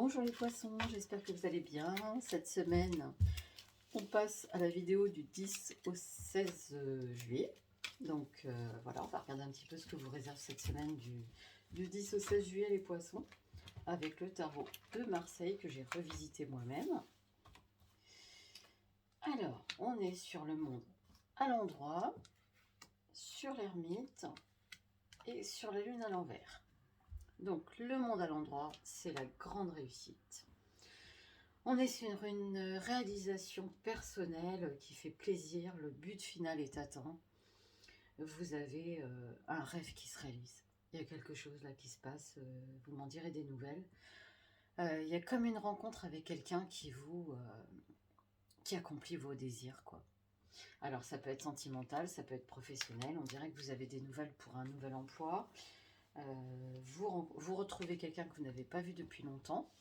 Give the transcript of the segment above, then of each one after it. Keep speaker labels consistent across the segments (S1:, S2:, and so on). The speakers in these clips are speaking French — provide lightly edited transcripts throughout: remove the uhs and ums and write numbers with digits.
S1: Bonjour les poissons, j'espère que vous allez bien. Cette semaine, on passe à la vidéo du 10 au 16 juillet. Donc voilà, on va regarder un petit peu ce que vous réserve cette semaine du 10 au 16 juillet les poissons, avec le tarot de Marseille que j'ai revisité moi-même. Alors, on est sur le monde à l'endroit, sur l'ermite et sur la lune à l'envers. Donc le monde à l'endroit, c'est la grande réussite. On est sur une réalisation personnelle qui fait plaisir, le but final est atteint. Vous avez un rêve qui se réalise. Il y a quelque chose là qui se passe, vous m'en direz des nouvelles. Il y a comme une rencontre avec quelqu'un qui accomplit vos désirs, quoi. Alors ça peut être sentimental, ça peut être professionnel, on dirait que vous avez des nouvelles pour un nouvel emploi. Vous retrouvez quelqu'un que vous n'avez pas vu depuis longtemps.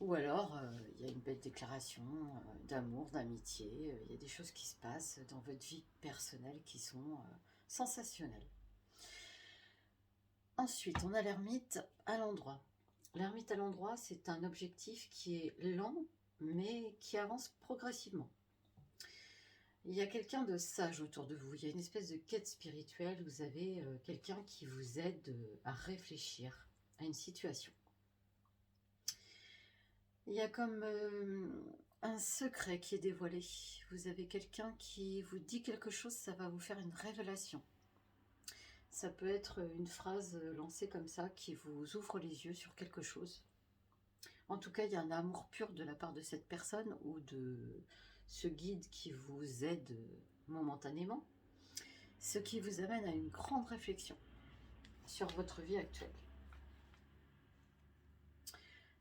S1: Ou alors, il y a une belle déclaration d'amour, d'amitié. Il y a des choses qui se passent dans votre vie personnelle qui sont sensationnelles. Ensuite, on a l'ermite à l'endroit. L'ermite à l'endroit, c'est un objectif qui est lent, mais qui avance progressivement. Il y a quelqu'un de sage autour de vous. Il y a une espèce de quête spirituelle. Vous avez quelqu'un qui vous aide à réfléchir à une situation. Il y a comme un secret qui est dévoilé. Vous avez quelqu'un qui vous dit quelque chose, ça va vous faire une révélation. Ça peut être une phrase lancée comme ça qui vous ouvre les yeux sur quelque chose. En tout cas, il y a un amour pur de la part de cette personne ou de ce guide qui vous aide momentanément, ce qui vous amène à une grande réflexion sur votre vie actuelle.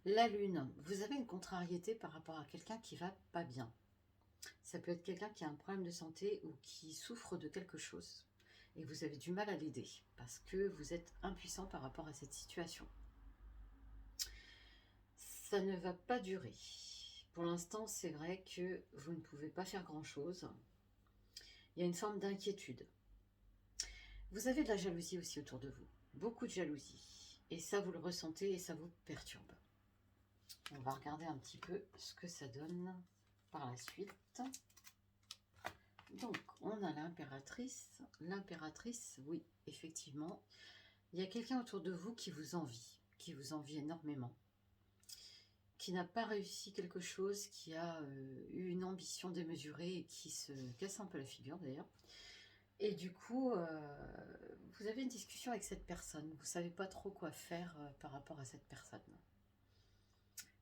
S1: La lune, vous avez une contrariété par rapport à quelqu'un qui va pas bien. Ça peut être quelqu'un qui a un problème de santé ou qui souffre de quelque chose et vous avez du mal à l'aider parce que vous êtes impuissant par rapport à cette situation. Ça ne va pas durer. Pour l'instant, c'est vrai que vous ne pouvez pas faire grand-chose. Il y a une forme d'inquiétude. Vous avez de la jalousie aussi autour de vous, beaucoup de jalousie. Et ça, vous le ressentez et ça vous perturbe. On va regarder un petit peu ce que ça donne par la suite. Donc, on a l'impératrice. L'impératrice, oui, effectivement. Il y a quelqu'un autour de vous qui vous envie énormément, qui n'a pas réussi quelque chose, qui a eu une ambition démesurée et qui se casse un peu la figure d'ailleurs. Et du coup, vous avez une discussion avec cette personne. Vous ne savez pas trop quoi faire par rapport à cette personne.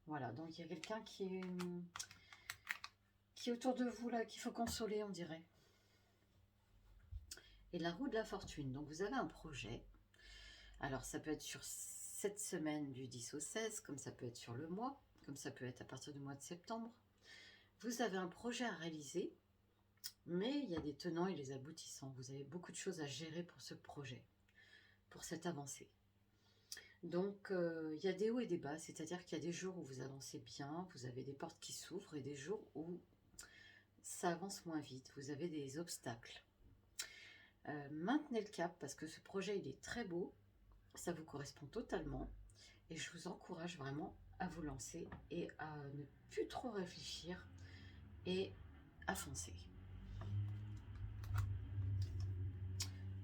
S1: Voilà, donc il y a quelqu'un qui est autour de vous là, qu'il faut consoler, on dirait. Et la roue de la fortune. Donc vous avez un projet. Alors ça peut être sur cette semaine du 10 au 16, comme ça peut être sur le mois, comme ça peut être à partir du mois de septembre. Vous avez un projet à réaliser, mais il y a des tenants et des aboutissants. Vous avez beaucoup de choses à gérer pour ce projet, pour cette avancée. Donc il y a des hauts et des bas, c'est-à-dire qu'il y a des jours où vous avancez bien, vous avez des portes qui s'ouvrent, et des jours où ça avance moins vite, vous avez des obstacles. Maintenez le cap parce que ce projet il est très beau, ça vous correspond totalement et je vous encourage vraiment à vous lancer et à ne plus trop réfléchir et à foncer.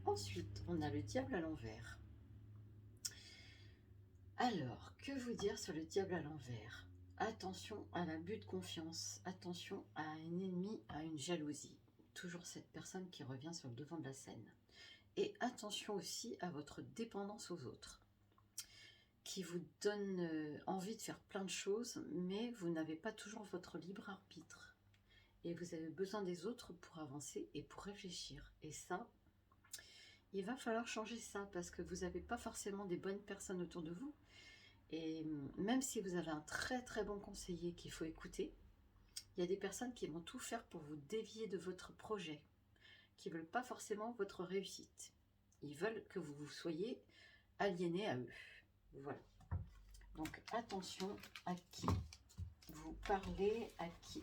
S1: Ensuite, on a le diable à l'envers. Alors, que vous dire sur le diable à l'envers? Attention à l'abus de confiance, attention à un ennemi, à une jalousie. Toujours cette personne qui revient sur le devant de la scène. Et attention aussi à votre dépendance aux autres, qui vous donne envie de faire plein de choses, mais vous n'avez pas toujours votre libre arbitre. Et vous avez besoin des autres pour avancer et pour réfléchir. Et ça, il va falloir changer ça, parce que vous n'avez pas forcément des bonnes personnes autour de vous. Et même si vous avez un très très bon conseiller qu'il faut écouter, il y a des personnes qui vont tout faire pour vous dévier de votre projet, qui ne veulent pas forcément votre réussite. Ils veulent que vous soyez aliéné à eux. Voilà. Donc attention à qui vous parlez,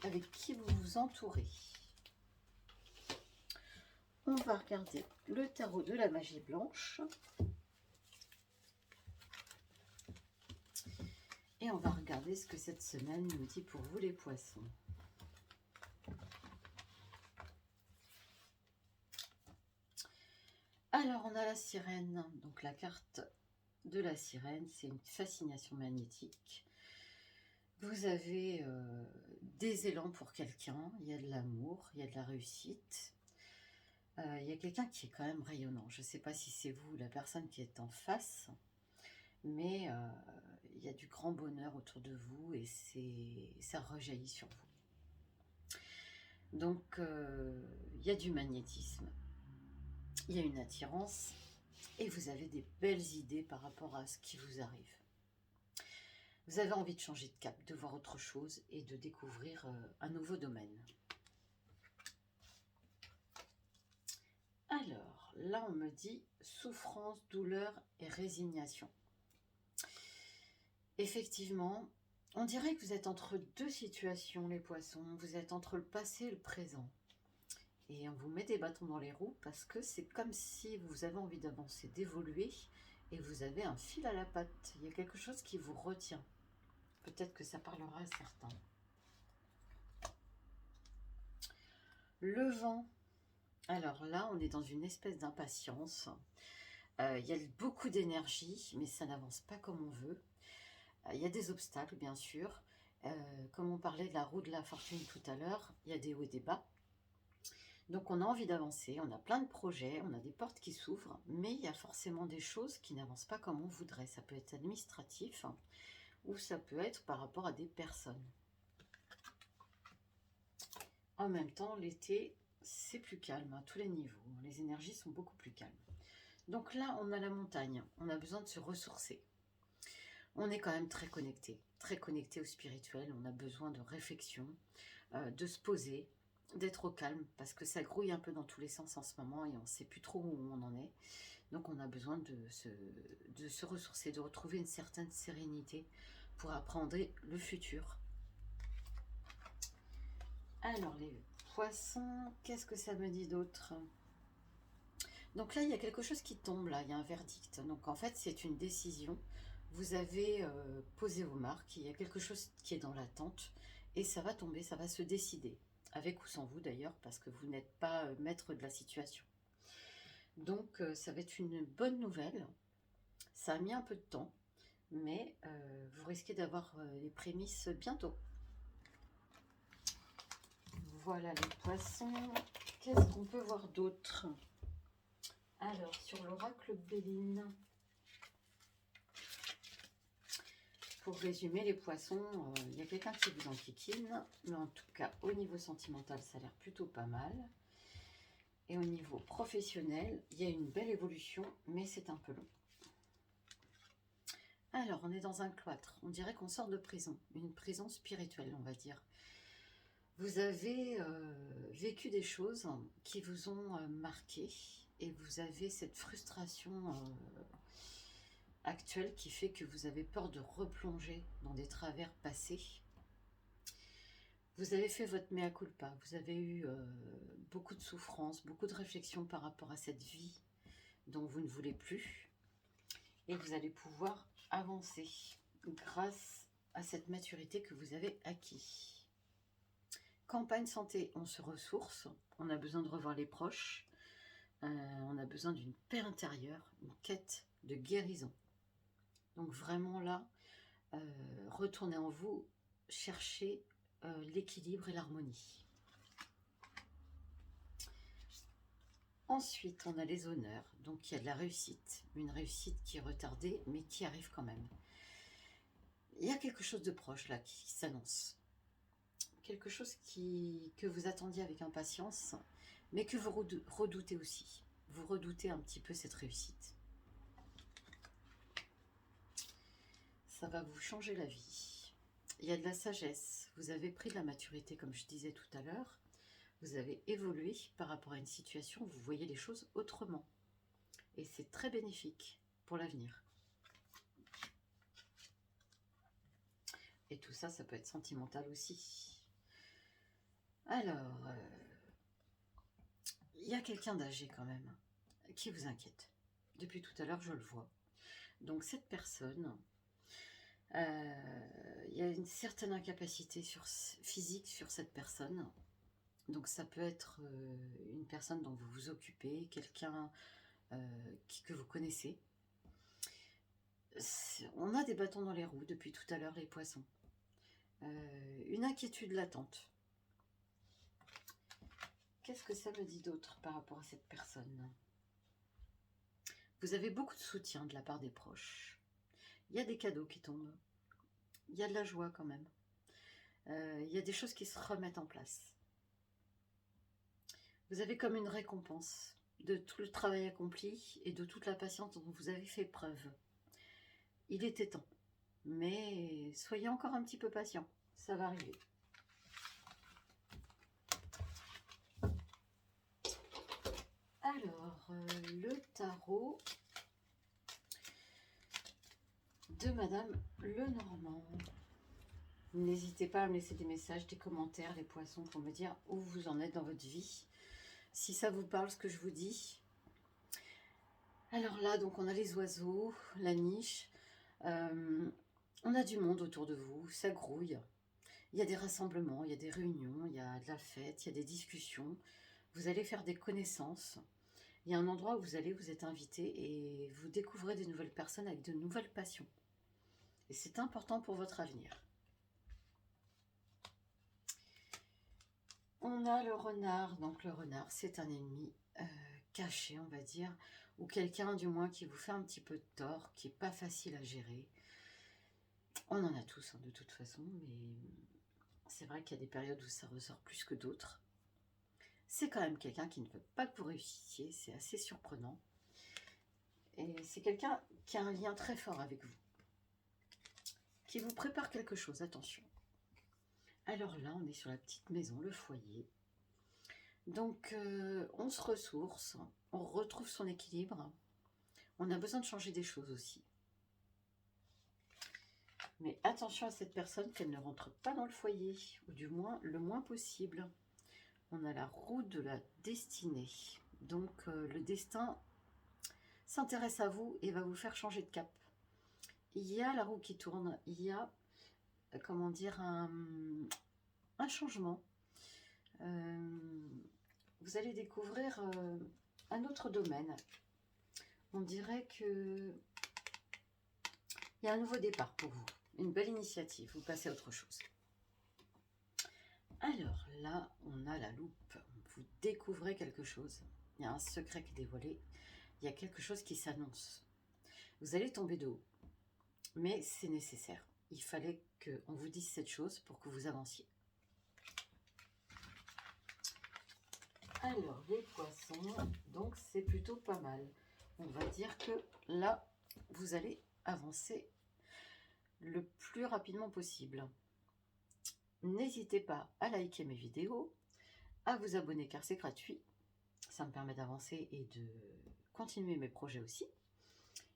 S1: avec qui vous vous entourez. On va regarder le tarot de la magie blanche. Et on va regarder ce que cette semaine nous dit pour vous les poissons. Alors, on a la sirène. Donc, la carte de la sirène, c'est une fascination magnétique. Vous avez des élans pour quelqu'un, il y a de l'amour, il y a de la réussite. Il y a quelqu'un qui est quand même rayonnant. Je ne sais pas si c'est vous ou la personne qui est en face, mais il y a du grand bonheur autour de vous et ça rejaillit sur vous. Donc, il y a du magnétisme, il y a une attirance et vous avez des belles idées par rapport à ce qui vous arrive. Vous avez envie de changer de cap, de voir autre chose et de découvrir un nouveau domaine. Alors, là, on me dit souffrance, douleur et résignation. Effectivement, on dirait que vous êtes entre deux situations, les poissons. Vous êtes entre le passé et le présent. Et on vous met des bâtons dans les roues parce que c'est comme si vous avez envie d'avancer, d'évoluer et vous avez un fil à la patte. Il y a quelque chose qui vous retient. Peut-être que ça parlera à certains. Le vent. Alors là, on est dans une espèce d'impatience. Il y a beaucoup d'énergie, mais ça n'avance pas comme on veut. Il y a des obstacles, bien sûr. Comme on parlait de la roue de la fortune tout à l'heure, il y a des hauts et des bas. Donc on a envie d'avancer, on a plein de projets, on a des portes qui s'ouvrent, mais il y a forcément des choses qui n'avancent pas comme on voudrait. Ça peut être administratif ou ça peut être par rapport à des personnes. En même temps, l'été, c'est plus calme à tous les niveaux. Les énergies sont beaucoup plus calmes. Donc là, on a la montagne. On a besoin de se ressourcer. On est quand même très connecté au spirituel. On a besoin de réflexion, de se poser, d'être au calme, parce que ça grouille un peu dans tous les sens en ce moment et on ne sait plus trop où on en est. Donc on a besoin de se ressourcer, de retrouver une certaine sérénité pour appréhender le futur. Alors les poissons, qu'est-ce que ça me dit d'autre? Donc là, il y a quelque chose qui tombe, là, il y a un verdict. Donc en fait, c'est une décision. Vous avez posé vos marques, il y a quelque chose qui est dans l'attente et ça va tomber, ça va se décider. Avec ou sans vous d'ailleurs, parce que vous n'êtes pas maître de la situation. Donc ça va être une bonne nouvelle. Ça a mis un peu de temps, mais vous risquez d'avoir les prémices bientôt. Voilà les poissons. Qu'est-ce qu'on peut voir d'autre? Alors, sur l'oracle Béline, pour résumer les poissons, il y a quelqu'un qui vous enquiquine, mais en tout cas, au niveau sentimental, ça a l'air plutôt pas mal. Et au niveau professionnel, il y a une belle évolution, mais c'est un peu long. Alors, on est dans un cloître. On dirait qu'on sort de prison, une prison spirituelle, on va dire. Vous avez vécu des choses qui vous ont marqué et vous avez cette frustration actuelle qui fait que vous avez peur de replonger dans des travers passés. Vous avez fait votre mea culpa, vous avez eu beaucoup de souffrance, beaucoup de réflexion par rapport à cette vie dont vous ne voulez plus et vous allez pouvoir avancer grâce à cette maturité que vous avez acquis. Campagne santé, on se ressource, on a besoin de revoir les proches, on a besoin d'une paix intérieure, une quête de guérison. Donc vraiment là, retournez en vous, cherchez l'équilibre et l'harmonie. Ensuite, on a les honneurs, donc il y a de la réussite, une réussite qui est retardée, mais qui arrive quand même. Il y a quelque chose de proche là qui s'annonce. Quelque chose que vous attendiez avec impatience, mais que vous redoutez aussi. Vous redoutez un petit peu cette réussite. Ça va vous changer la vie. Il y a de la sagesse. Vous avez pris de la maturité, comme je disais tout à l'heure. Vous avez évolué par rapport à une situation. Vous voyez les choses autrement. Et c'est très bénéfique pour l'avenir. Et tout ça, ça peut être sentimental aussi. Alors, il y a quelqu'un d'âgé quand même qui vous inquiète. Depuis tout à l'heure, je le vois. Donc cette personne, y a une certaine incapacité physique sur cette personne. Donc ça peut être une personne dont vous vous occupez, quelqu'un que vous connaissez. On a des bâtons dans les roues depuis tout à l'heure, les poissons. Une inquiétude latente. Qu'est-ce que ça me dit d'autre par rapport à cette personne? Vous avez beaucoup de soutien de la part des proches. Il y a des cadeaux qui tombent. Il y a de la joie quand même. Il y a des choses qui se remettent en place. Vous avez comme une récompense de tout le travail accompli et de toute la patience dont vous avez fait preuve. Il était temps. Mais soyez encore un petit peu patient. Ça va arriver. Alors, le tarot de Madame Lenormand. N'hésitez pas à me laisser des messages, des commentaires, les poissons, pour me dire où vous en êtes dans votre vie. Si ça vous parle, ce que je vous dis. Alors là, donc on a les oiseaux, la niche. On a du monde autour de vous, ça grouille. Il y a des rassemblements, il y a des réunions, il y a de la fête, il y a des discussions. Vous allez faire des connaissances. Il y a un endroit où vous allez, vous êtes invité et vous découvrez des nouvelles personnes avec de nouvelles passions. Et c'est important pour votre avenir. On a le renard. Donc le renard, c'est un ennemi caché, on va dire. Ou quelqu'un, du moins, qui vous fait un petit peu de tort, qui n'est pas facile à gérer. On en a tous, hein, de toute façon. Mais c'est vrai qu'il y a des périodes où ça ressort plus que d'autres. C'est quand même quelqu'un qui ne veut pas que vous réussissiez. C'est assez surprenant. Et c'est quelqu'un qui a un lien très fort avec vous. Qui vous prépare quelque chose, attention. Alors là, on est sur la petite maison, le foyer. Donc, on se ressource, on retrouve son équilibre. On a besoin de changer des choses aussi. Mais attention à cette personne, qu'elle ne rentre pas dans le foyer, ou du moins le moins possible. On a la roue de la destinée. Donc, le destin s'intéresse à vous et va vous faire changer de cap. Il y a la roue qui tourne, il y a, comment dire, un changement. Vous allez découvrir un autre domaine. On dirait que il y a un nouveau départ pour vous. Une belle initiative. Vous passez à autre chose. Alors là, on a la loupe. Vous découvrez quelque chose. Il y a un secret qui est dévoilé. Il y a quelque chose qui s'annonce. Vous allez tomber de haut. Mais c'est nécessaire. Il fallait qu'on vous dise cette chose pour que vous avanciez. Alors, les poissons, donc c'est plutôt pas mal. On va dire que là, vous allez avancer le plus rapidement possible. N'hésitez pas à liker mes vidéos, à vous abonner car c'est gratuit. Ça me permet d'avancer et de continuer mes projets aussi.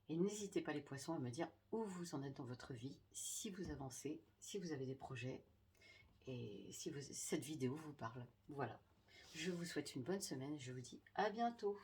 S1: Et n'hésitez pas les poissons à me dire où vous en êtes dans votre vie, si vous avancez, si vous avez des projets et si cette vidéo vous parle. Voilà. Je vous souhaite une bonne semaine et je vous dis à bientôt.